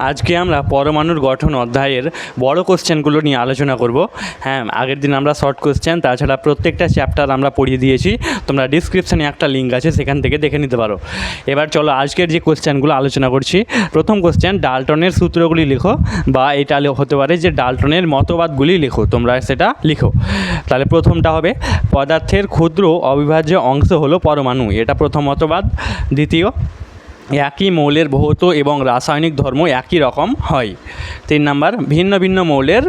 আজকে আমরা পরমাণুর গঠন অধ্যায়ের বড় কোশ্চেনগুলো নিয়ে আলোচনা করব। হ্যাঁ, আগের দিন আমরা শর্ট কোশ্চেন, তাছাড়া প্রত্যেকটা চ্যাপ্টার আমরা পড়িয়ে দিয়েছি। তোমরা ডিসক্রিপশানে একটা লিঙ্ক আছে, সেখান থেকে দেখে নিতে পারো। এবার চলো আজকের যে কোশ্চেনগুলো আলোচনা করছি। প্রথম কোশ্চেন, ডাল্টনের সূত্রগুলি লেখো, বা এটা হতে পারে যে ডাল্টনের মতবাদগুলি লেখো, তোমরা সেটা লিখো। তাহলে প্রথমটা হবে পদার্থের ক্ষুদ্র অবিভাজ্য অংশ হলো পরমাণু, এটা প্রথম মতবাদ। দ্বিতীয়, একই মৌলের ভৌত এবং রাসায়নিক ধর্ম একই রকম হয়। 3 নম্বর, ভিন্ন ভিন্ন মৌলের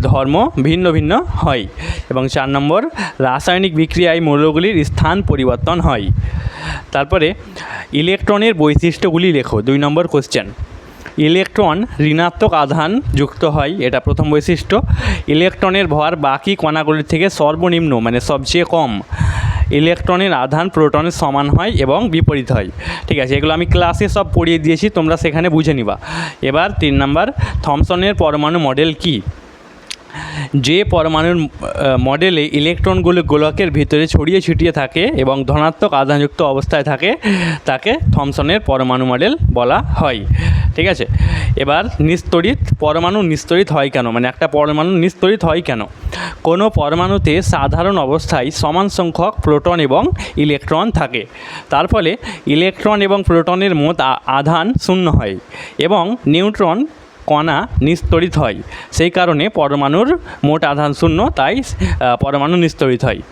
ধর্ম ভিন্ন ভিন্ন হয়। এবং 4 নম্বর, রাসায়নিক বিক্রিয়ায় মৌলগুলির স্থান পরিবর্তন হয়। তারপরে ইলেকট্রনের বৈশিষ্ট্যগুলি লেখো, 2 নম্বর কোশ্চেন। ইলেকট্রন ঋণাত্মক আধান যুক্ত হয়, এটা প্রথম বৈশিষ্ট্য। ইলেকট্রনের ভর বাকি কণাগুলির থেকে সর্বনিম্ন, মানে সবচেয়ে কম। ইলেকট্রনের আধান প্রোটনের সমান হয় এবং বিপরীত হয়। ঠিক আছে, এগুলো আমি ক্লাসে সব পড়িয়ে দিয়েছি, তোমরা সেখানে বুঝে নিবা। এবার 3 নম্বর, থমসনের পরমাণু মডেল কি? যে পরমাণুর মডেলে ইলেকট্রনগুলো গোলকের ভিতরে ছড়িয়ে ছিটিয়ে থাকে এবং ধনাত্মক আধানযুক্ত অবস্থায় থাকে, তাকে থমসনের পরমাণু মডেল বলা হয়। ঠিক আছে, এবার নিস্তড়িত পরমাণু নিস্তড়িত হয় কেন, মানে একটা পরমাণু নিস্তড়িত হয় কেন? কোনো পরমাণুতে সাধারণ অবস্থায় সমান সংখ্যক প্রোটন এবং ইলেকট্রন থাকে, তার ফলে ইলেকট্রন এবং প্রোটনের মোট আধান শূন্য হয় এবং নিউট্রন কণা নিস্তড়িত হয়। সেই কারণে পরমাণুর মোট আধান শূন্য, তাই পরমাণু নিস্তড়িত হয়।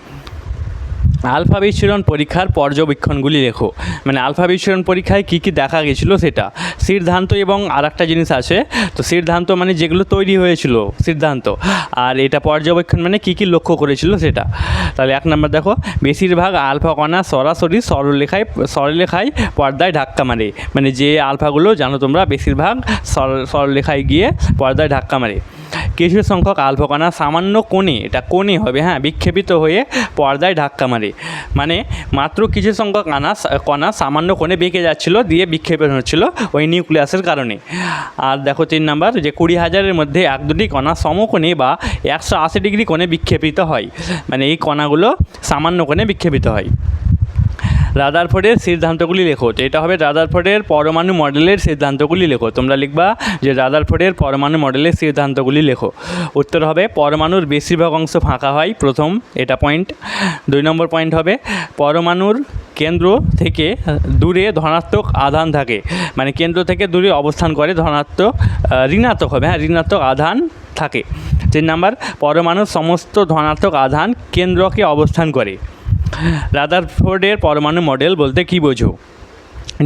আলফা বিচ্ছুরণ পরীক্ষার পর্যবেক্ষণগুলি লেখো, মানে আলফা বিচ্ছুরণ পরীক্ষায় কী কী দেখা গেছিলো সেটা। সিদ্ধান্ত এবং আর একটা জিনিস আছে, তো সিদ্ধান্ত মানে যেগুলো তৈরি হয়েছিল সিদ্ধান্ত, আর এটা পর্যবেক্ষণ মানে কী কী লক্ষ্য করেছিল সেটা। তাহলে 1 নম্বর দেখো, বেশিরভাগ আলফা কণা সরাসরি সরলরেখায় পর্দায় ধাক্কা মারে, মানে যে আলফাগুলো জানো তোমরা বেশিরভাগ সরলরেখায় গিয়ে পর্দায় ধাক্কা মারে। কিছু সংখ্যক আলফা কণা সামান্য কোণে, এটা কোণে হবে, হ্যাঁ, বিক্ষেপিত হয়ে পর্দায় ধাক্কা মারে, মানে মাত্র কিছু সংখ্যক কণা সামান্য কোণে বেঁকে যাচ্ছিলো, দিয়ে বিক্ষেপণ হচ্ছিলো ওই নিউক্লিয়াসের কারণে। আর দেখো 3 নম্বর, যে 20,000-এর মধ্যে 1-2টি কণা সমকোণে বা 180 ডিগ্রি কোণে বিক্ষেপিত হয়, মানে এই কণাগুলো সামান্য কোণে বিক্ষেপিত হয়। রাদারফোর্ডের সিদ্ধান্তগুলি লেখো, তো এটা হবে রাদারফোর্ডের পরমাণু মডেলের সিদ্ধান্তগুলি লেখো। তোমরা লিখবা যে রাদারফোর্ডের পরমাণু মডেলের সিদ্ধান্তগুলি লেখো। উত্তর হবে পরমাণুর বেশিরভাগ অংশ ফাঁকা হয়, প্রথম, এটা পয়েন্ট। 2 নম্বর পয়েন্ট হবে পরমাণুর কেন্দ্র থেকে দূরে ধনাত্মক আধান থাকে, মানে কেন্দ্র থেকে দূরে অবস্থান করে ঋণাত্মক হবে, হ্যাঁ, ঋণাত্মক আধান থাকে। 3 নম্বর, পরমাণুর সমস্ত ধনাত্মক আধান কেন্দ্রকে অবস্থান করে। রাদারফোর্ডের পরমাণু মডেল বলতে কী বোঝো?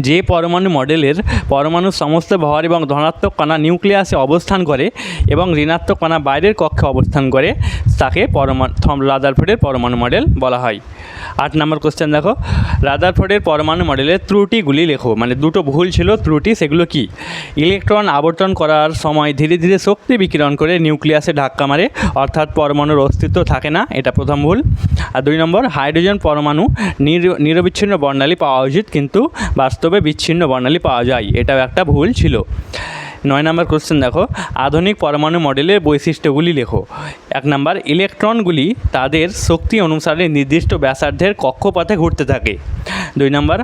যে পরমাণু মডেলের পরমাণুর সমস্ত ভর এবং ধনাত্মক কণা নিউক্লিয়াসে অবস্থান করে এবং ঋণাত্মক কণা বাইরের কক্ষে অবস্থান করে, তাকে রাদারফোর্ডের পরমাণু মডেল বলা হয়। 8 নম্বর কোশ্চেন দেখো, রাদারফোর্ডের পরমাণু মডেলের ত্রুটিগুলি লেখো, মানে 2টো ভুল ছিল, ত্রুটি, সেগুলো কি? ইলেকট্রন আবর্তন করার সময় ধীরে ধীরে শক্তি বিকিরণ করে নিউক্লিয়াসে ধাক্কা মারে, অর্থাৎ পরমাণুর অস্তিত্ব থাকে না, এটা প্রথম ভুল। আর 2 নম্বর, হাইড্রোজেন পরমাণু নিরবিচ্ছিন্ন বর্ণালী পাওয়া উচিত, কিন্তু বাস্তবে বিচ্ছিন্ন বর্ণালী পাওয়া যায়, এটাও একটা ভুল ছিল। 9 নম্বর কোশ্চেন দেখো, আধুনিক পরমাণু মডেলের বৈশিষ্ট্যগুলি লেখো। 1 নম্বর, ইলেকট্রনগুলি তাদের শক্তি অনুসারে নির্দিষ্ট ব্যাসার্ধের কক্ষপথে ঘুরতে থাকে। 2 নম্বর,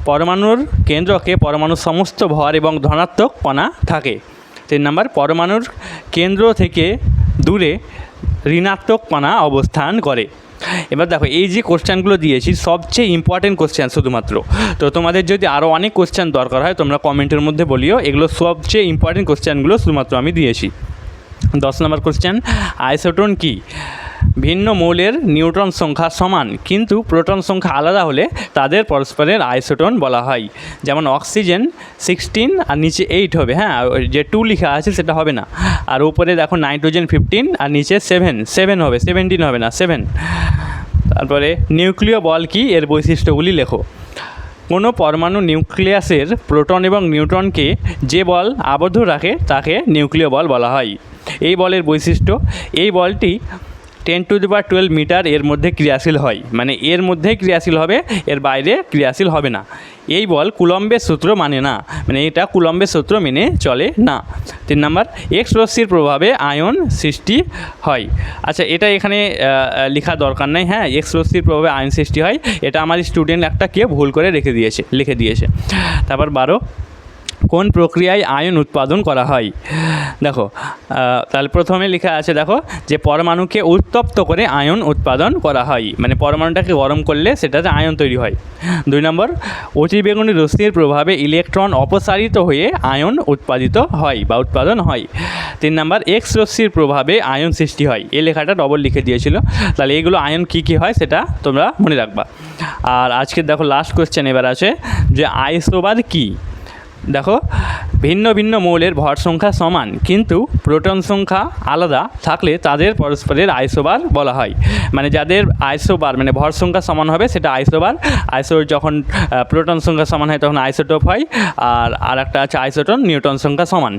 পরমাণুর কেন্দ্রকে পরমাণুর সমস্ত ভর এবং ধনাত্মক কণা থাকে। 3 নম্বর, পরমাণুর কেন্দ্র থেকে দূরে ঋণাত্মক কণা অবস্থান করে। এবার দেখো, এই যে কোশ্চেনগুলো দিয়েছি সবচেয়ে ইম্পর্টেন্ট কোশ্চেন শুধুমাত্র, তো তোমাদের যদি আরও অনেক কোশ্চেন দরকার হয় তোমরা কমেন্টের মধ্যে বলিও, এগুলো সবচেয়ে ইম্পর্টেন্ট কোশ্চেনগুলো শুধুমাত্র আমি দিয়েছি। 10 নম্বর কোশ্চেন, আইসোটোন কি? ভিন্ন মৌলের নিউট্রন সংখ্যা সমান কিন্তু প্রোটন সংখ্যা আলাদা হলে তাদের পরস্পরের আইসোটোন বলা হয়। যেমন অক্সিজেন 16 আর নিচে 8 হবে, হ্যাঁ, যে 2 লেখা আছে সেটা হবে না। আর উপরে দেখো নাইট্রোজেন 15 আর নিচে 7 হবে, 17 হবে না, 7। তারপরে নিউক্লিয় বল কি? এর বৈশিষ্ট্যগুলি লেখো। কোনো পরমাণু নিউক্লিয়াসের প্রোটন এবং নিউট্রনকে যে বল আবদ্ধ রাখে তাকে নিউক্লিয় বল বলা হয়। এই বলের বৈশিষ্ট্য, এই বলটি 10⁻12 মিটার এর মধ্যে ক্রিয়াশীল হয়, মানে এর মধ্যেই ক্রিয়াশীল হবে, এর বাইরে ক্রিয়াশীল হবে না। এই বল কুলম্বের সূত্র মানে না, মানে এটা কুলম্বের সূত্র মেনে চলে না। 3 নম্বর, এক্স রশ্মির প্রভাবে আয়ন সৃষ্টি হয়। আচ্ছা, এটা এখানে লেখা দরকার নেই, হ্যাঁ, এক্স রশ্মির প্রভাবে আয়ন সৃষ্টি হয়, এটা আমার স্টুডেন্ট একটা কেউ ভুল করে লিখে দিয়েছে। তারপর 12, কোন প্রক্রিয়ায় আয়ন উৎপাদন করা হয়? দেখো তাহলে প্রথমে লেখা আছে, দেখো যে পরমাণুকে উত্তপ্ত করে আয়ন উৎপাদন করা হয়, মানে পরমাণুটাকে গরম করলে সেটাতে আয়ন তৈরি হয়। 2 নম্বর, অতিবেগুনি রশ্মির প্রভাবে ইলেকট্রন অপসারিত হয়ে আয়ন উৎপাদিত হয় বা উৎপাদন হয়। 3 নম্বর, এক্স রশ্মির প্রভাবে আয়ন সৃষ্টি হয়। এই লেখাটা ডবল লিখে দিয়েছিল, তাহলে এইগুলো আয়ন কী কী হয় সেটা তোমরা মনে রাখবা। আর আজকের দেখো লাস্ট কোয়েশ্চেন এবার আছে যে আইসোবার কী? দেখো ভিন্ন ভিন্ন মৌলের ভর সংখ্যা সমান কিন্তু প্রোটন সংখ্যা আলাদা থাকলে তাদের পরস্পরের আইসোবার বলা হয়। মানে যাদের আইসোবার মানে ভর সংখ্যা সমান হবে সেটা আইসোবার। যখন প্রোটন সংখ্যা সমান হয় তখন আইসোটোপ হয়। আর একটা আছে আইসোটন, নিউটন সংখ্যা সমান।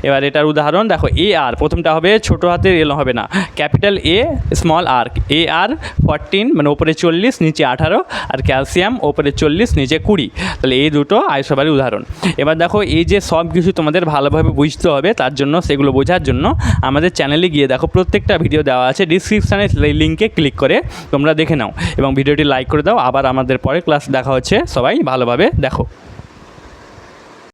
এবার এটার উদাহরণ দেখো, এ আর প্রথমটা হবে ছোটো হাতের এল হবে না, ক্যাপিটাল এ স্মল আর। এ আর 14 মানে ওপরে 40 নিচে 18, আর ক্যালসিয়াম ওপরে 40 নিচে 20। তাহলে এই দুটো আইসোবারের উদাহরণ। এবার দেখো এই যে সব কিছু তোমাদের ভালোভাবে বুঝতে হবে, তার জন্য সেগুলো বোঝার জন্য আমাদের চ্যানেলে গিয়ে দেখো প্রত্যেকটা ভিডিও দেওয়া আছে, ডিসক্রিপশানে লিঙ্কে ক্লিক করে তোমরা দেখে নাও এবং ভিডিওটি লাইক করে দাও। আবার আমাদের পরে ক্লাস দেখা হচ্ছে, সবাই ভালোভাবে দেখো।